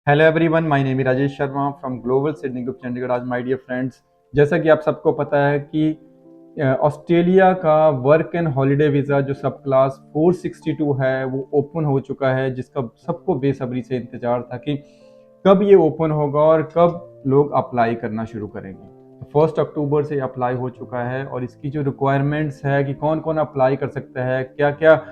Hello everyone, my name is Rajesh Sharma from global Sydney group Chandigarh. आज my dear friends, जैसा कि आप सबको पता है कि ऑस्ट्रेलिया का वर्क एंड हॉलिडे वीज़ा जो सब क्लास 462 है वो ओपन हो चुका है, जिसका सबको बेसब्री से इंतज़ार था कि कब ये ओपन होगा और कब लोग अप्लाई करना शुरू करेंगे। तो 1 अक्टूबर से अप्लाई हो चुका है और इसकी जो रिक्वायरमेंट्स है कि कौन कौन अप्लाई कर सकता है, क्या क्या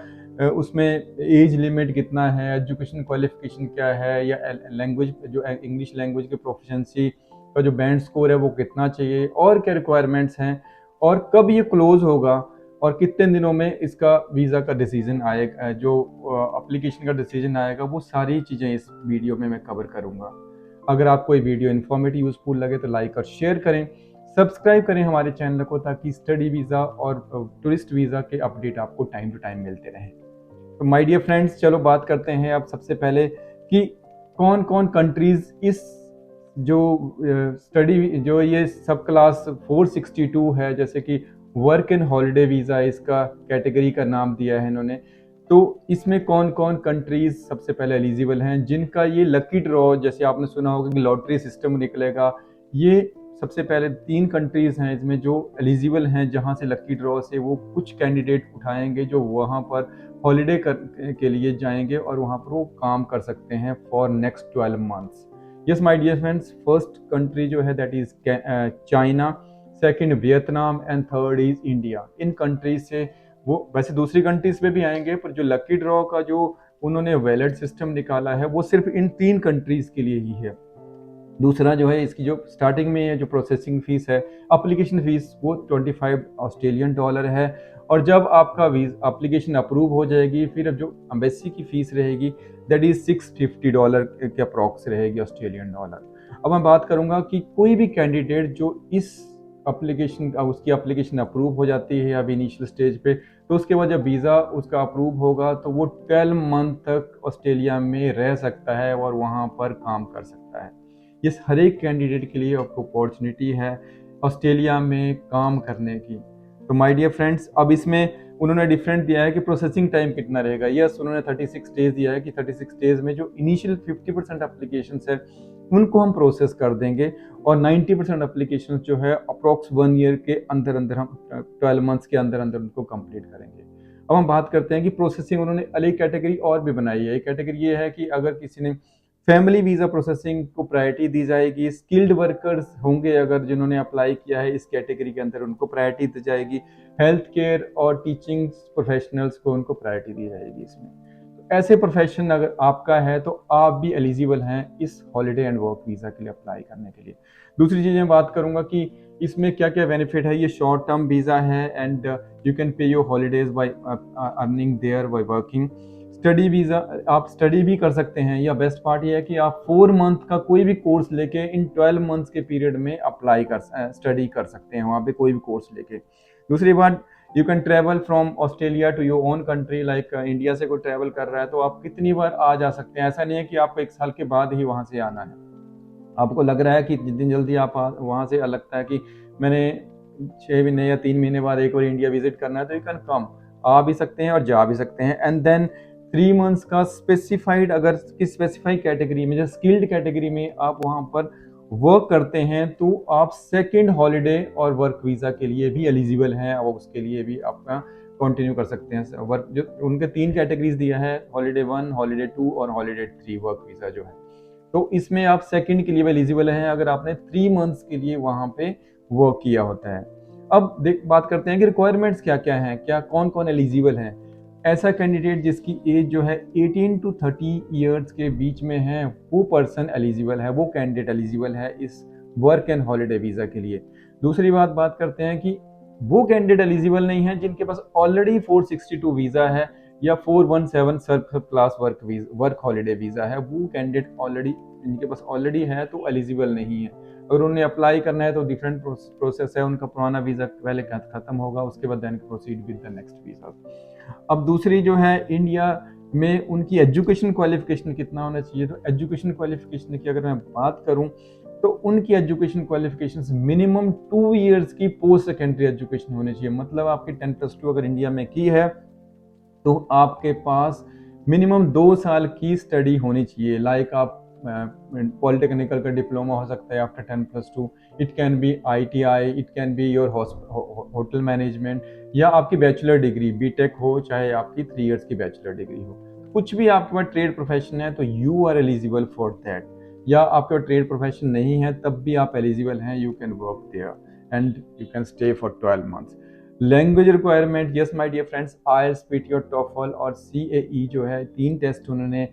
उसमें एज लिमिट कितना है, एजुकेशन क्वालिफिकेशन क्या है, या लैंग्वेज जो इंग्लिश लैंग्वेज के प्रोफिशिएंसी का जो बैंड स्कोर है वो कितना चाहिए, और क्या रिक्वायरमेंट्स हैं, और कब ये क्लोज होगा, और कितने दिनों में इसका वीज़ा का डिसीजन आएगा, जो एप्लीकेशन का डिसीजन आएगा, वो सारी चीज़ें इस वीडियो में मैं कवर करूँगा। अगर आपको ये वीडियो इन्फॉर्मेटिव यूज़फुल लगे तो लाइक और शेयर करें, सब्सक्राइब करें हमारे चैनल को, ताकि स्टडी वीज़ा और टूरिस्ट वीज़ा के अपडेट आपको टाइम टू टाइम मिलते रहें। तो माय डियर फ्रेंड्स, चलो बात करते हैं अब सबसे पहले कि कौन कौन कंट्रीज इस जो स्टडी जो ये सब क्लास 462 है, जैसे कि वर्क एंड हॉलिडे वीज़ा इसका कैटेगरी का नाम दिया है इन्होंने। तो इसमें कौन कौन कंट्रीज सबसे पहले एलिजिबल हैं, जिनका ये लकी ड्रॉ, जैसे आपने सुना होगा कि लॉटरी सिस्टम निकलेगा, ये सबसे पहले 3 कंट्रीज हैं इसमें जो एलिजिबल हैं, जहां से लकी ड्रॉ से वो कुछ कैंडिडेट उठाएंगे जो वहां पर हॉलीडे के लिए जाएंगे और वहाँ पर वो काम कर सकते हैं for next 12 months. Yes my dear friends, first country जो है that is China, second Vietnam and third is India. इन कंट्रीज से वो वैसे दूसरी कंट्रीज पे भी आएंगे, पर जो लकी ड्रॉ का जो उन्होंने वैलिड सिस्टम निकाला है वो सिर्फ इन 3 कंट्रीज के लिए ही है। दूसरा जो है, इसकी जो स्टार्टिंग में जो प्रोसेसिंग फीस है, एप्लीकेशन फीस, वो 25 ऑस्ट्रेलियन डॉलर है। और जब आपका एप्लीकेशन अप्रूव हो जाएगी, फिर अब जो एम्बेसी की फीस रहेगी दैट इज $650 के अप्रॉक्स रहेगी ऑस्ट्रेलियन डॉलर। अब मैं बात करूंगा कि कोई भी कैंडिडेट जो इस एप्लीकेशन उसकी एप्लीकेशन अप्रूव हो जाती है अभी इनिशियल स्टेज पे, तो उसके बाद जब वीज़ा उसका अप्रूव होगा तो वो 12 मंथ तक ऑस्ट्रेलिया में रह सकता है और वहाँ पर काम कर सकता है। इस हर एक कैंडिडेट के लिए आपको अपॉर्चुनिटी है ऑस्ट्रेलिया में काम करने की। तो माय डियर फ्रेंड्स, अब इसमें उन्होंने डिफरेंट दिया है कि प्रोसेसिंग टाइम कितना रहेगा। यस, उन्होंने 36 डेज दिया है कि 36 डेज में जो इनिशियल 50% एप्लीकेशन है उनको हम प्रोसेस कर देंगे, और 90% एप्लीकेशन जो है अप्रॉक्स 1 ईयर के अंदर अंदर हम 12 मंथ्स के अंदर अंदर उनको कंप्लीट करेंगे। अब हम बात करते हैं कि प्रोसेसिंग उन्होंने अलग कैटेगरी और भी बनाई है। एक कैटेगरी ये है कि अगर किसी ने फैमिली वीज़ा प्रोसेसिंग को प्रायोरिटी दी जाएगी, स्किल्ड वर्कर्स होंगे अगर जिन्होंने अप्लाई किया है इस कैटेगरी के अंदर, उनको प्रायोरिटी दी जाएगी। हेल्थ केयर और टीचिंग प्रोफेशनल्स को उनको प्रायोरिटी दी जाएगी इसमें। तो ऐसे प्रोफेशन अगर आपका है तो आप भी एलिजिबल हैं इस हॉलीडे एंड वर्क वीज़ा के लिए अप्लाई करने के लिए। दूसरी चीज़ मैं बात करूंगा कि इसमें क्या क्या बेनिफिट है। ये शॉर्ट टर्म वीज़ा है and you can pay your holidays by earning there by working. Study visa, आप स्टडी भी कर सकते हैं, या बेस्ट पार्ट ये है कि आप 4 मंथ का कोई भी कोर्स लेके इन 12 मंथ्स के पीरियड में अप्लाई कर स्टडी कर सकते हैं वहाँ पे कोई भी कोर्स लेके। दूसरी बात, you can travel from Australia to your own country, like India से कोई ट्रेवल कर रहा है तो आप कितनी बार आ जा सकते हैं। ऐसा नहीं है कि आपको 1 साल के बाद ही वहाँ से आना है। आपको लग रहा है कि जितनी जल्दी आप वहाँ से लगता है कि मैंने 6 महीने या 3 महीने बाद एक बार इंडिया विजिट करना है, तो यू कैन कम, आ भी सकते हैं और जा भी सकते हैं। एंड देन 3 मंथ्स का स्पेसिफाइड, अगर किस स्पेसिफाइड कैटेगरी में, जैसे स्किल्ड कैटेगरी में आप वहाँ पर वर्क करते हैं, तो आप सेकेंड हॉलीडे और वर्क वीज़ा के लिए भी एलिजिबल हैं, और उसके लिए भी अपना कंटिन्यू कर सकते हैं वर्क। जो उनके 3 कैटेगरीज दिया है, हॉलीडे 1, हॉलीडे 2 और हॉलीडे 3 वर्क वीज़ा जो है। तो इसमें आप सेकंड के लिए एलिजिबल हैं अगर आपने 3 मंथ्स के लिए वहां पे वर्क किया होता है। अब देख बात करते हैं कि रिक्वायरमेंट्स क्या क्या हैं, क्या कौन कौन एलिजिबल हैं। ऐसा कैंडिडेट जिसकी एज जो है 18 to 30 ईयर्स के बीच में है, वो पर्सन एलिजिबल है, वो कैंडिडेट एलिजिबल है इस वर्क एंड हॉलीडे वीज़ा के लिए। दूसरी बात करते हैं कि वो कैंडिडेट एलिजिबल नहीं है जिनके पास ऑलरेडी 462 वीज़ा है या 417 Surf class work holiday visa है। वो कैंडिडेट ऑलरेडी, इनके पास ऑलरेडी है, तो एलिजिबल नहीं है। अगर उन्हें अप्लाई करना है तो डिफरेंट प्रोसेस है, उनका पुराना वीज़ा पहले खत्म होगा, उसके बाद then proceed with the next visa. अब दूसरी जो है, इंडिया में उनकी एजुकेशन क्वालिफिकेशन कितना होना चाहिए। तो एजुकेशन क्वालिफिकेशन की अगर मैं बात करूं तो उनकी एजुकेशन क्वालिफिकेशंस मिनिमम 2 इयर्स की पोस्ट सेकेंडरी एजुकेशन होनी चाहिए। मतलब आपकी 10+2 अगर इंडिया में की है तो आपके पास मिनिमम 2 साल की स्टडी होनी चाहिए। लाइक आप पॉलिटेक्निकल का डिप्लोमा हो सकता है after 10+2, it can be ITI, it can be your hotel management, या आपकी बैचलर डिग्री बीटेक हो, चाहे आपकी 3 इयर्स की बैचलर डिग्री हो, कुछ भी आपके पास ट्रेड प्रोफेशन है तो you are eligible for that. या आपका ट्रेड प्रोफेशन नहीं है तब भी आप एलिजिबल हैं, you can work there and you can stay for 12 months. Language requirement, yes my dear friends, IELTS, PTE और TOEFL और CAE जो है 3 टेस्ट उन्होंने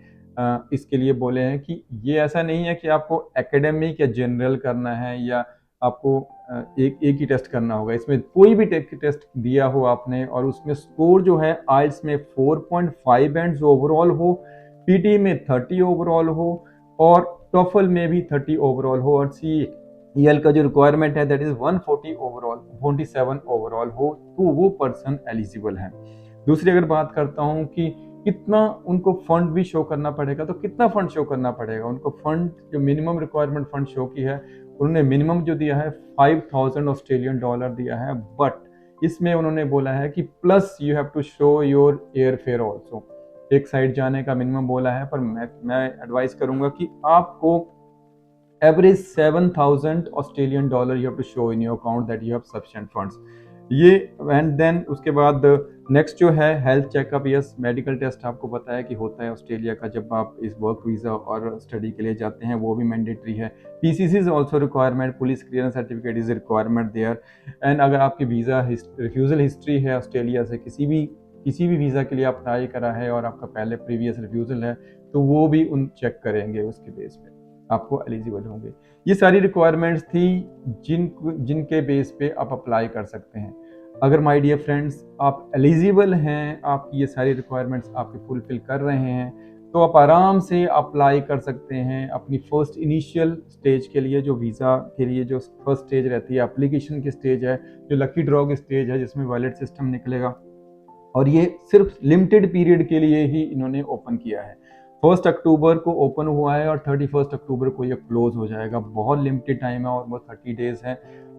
इसके लिए बोले हैं कि ये ऐसा नहीं है कि आपको एकेडमिक या जनरल करना है या आपको एक ही टेस्ट करना होगा। इसमें कोई भी टेस्ट दिया हो आपने और उसमें स्कोर जो है IELTS में 4.5 बैंड्स ओवरऑल हो, PTE में 30 ओवरऑल हो और TOEFL में भी 30 ओवरऑल हो, और CEL का जो रिक्वायरमेंट है दैट इज 140 ओवरऑल, 47 ओवरऑल हो, तो वो पर्सन एलिजिबल है। दूसरी अगर बात करता हूँ कि कितना उनको फंड भी शो करना पड़ेगा, तो कितना फंड शो करना पड़ेगा उनको, फंड जो मिनिमम रिक्वायरमेंट फंड शो की है उन्होंने मिनिमम जो दिया है 5000 ऑस्ट्रेलियन डॉलर दिया है, बट इसमें उन्होंने बोला है कि plus you have to show your air fare also, एक साइड जाने का मिनिमम बोला है, पर मैं एडवाइस करूंगा कि आपको average 7000 Australian dollar you have to show in your account that you have sufficient funds ये। एंड देन उसके बाद नेक्स्ट जो है health checkup, yes medical test आपको पता है कि होता है ऑस्ट्रेलिया का जब आप इस वर्क वीज़ा और स्टडी के लिए जाते हैं, वो भी मैंडेटरी है। PCC is also requirement, police clearance certificate is requirement there. And अगर आपकी वीज़ा रिफ्यूज़ल हिस्ट्री है ऑस्ट्रेलिया से, किसी भी वीज़ा के लिए आप अप्लाई करा है और आपका पहले प्रीवियस रिफ्यूज़ल है, तो वो भी उन चेक करेंगे, उसके बेस पे आपको एलिजिबल होंगे। ये सारी रिक्वायरमेंट्स थी जिनके बेस पे आप अप्लाई कर सकते हैं। अगर माय डियर फ्रेंड्स आप एलिजिबल हैं, आप ये सारी रिक्वायरमेंट्स आपके फुलफिल कर रहे हैं, तो आप आराम से अप्लाई कर सकते हैं अपनी फर्स्ट इनिशियल स्टेज के लिए, जो वीज़ा के लिए जो फर्स्ट स्टेज रहती है, एप्लीकेशन की स्टेज है, जो लकी ड्रॉ की स्टेज है जिसमें वैलिड सिस्टम निकलेगा, और ये सिर्फ लिमिटेड पीरियड के लिए ही इन्होंने ओपन किया है। 1 अक्टूबर को ओपन हुआ है और 31 अक्टूबर को ये क्लोज हो जाएगा। बहुत लिमिटेड टाइम है, ऑलमोस्ट 30 डेज है,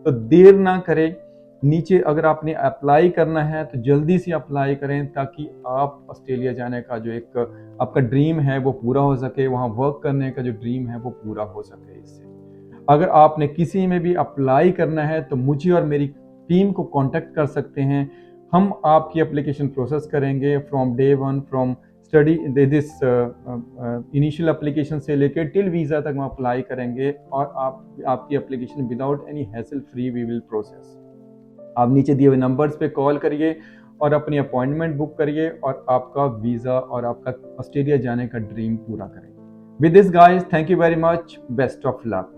तो देर ना करें। नीचे अगर आपने अप्लाई करना है तो जल्दी से अप्लाई करें, ताकि आप ऑस्ट्रेलिया जाने का जो एक आपका ड्रीम है वो पूरा हो सके, वहाँ वर्क करने का जो ड्रीम है वो पूरा हो सके इससे। अगर आपने किसी में भी अप्लाई करना है तो मुझे और मेरी टीम को कांटेक्ट कर सकते हैं। हम आपकी एप्लीकेशन प्रोसेस करेंगे from day one, from study this initial application से लेकर टिल वीज़ा तक हम अप्लाई करेंगे, और आपकी application without any hassle free we will process. आप नीचे दिए हुए नंबर्स पे कॉल करिए और अपनी अपॉइंटमेंट बुक करिए और आपका वीज़ा और आपका ऑस्ट्रेलिया जाने का ड्रीम पूरा करें। With this guys, thank you very much, best of luck.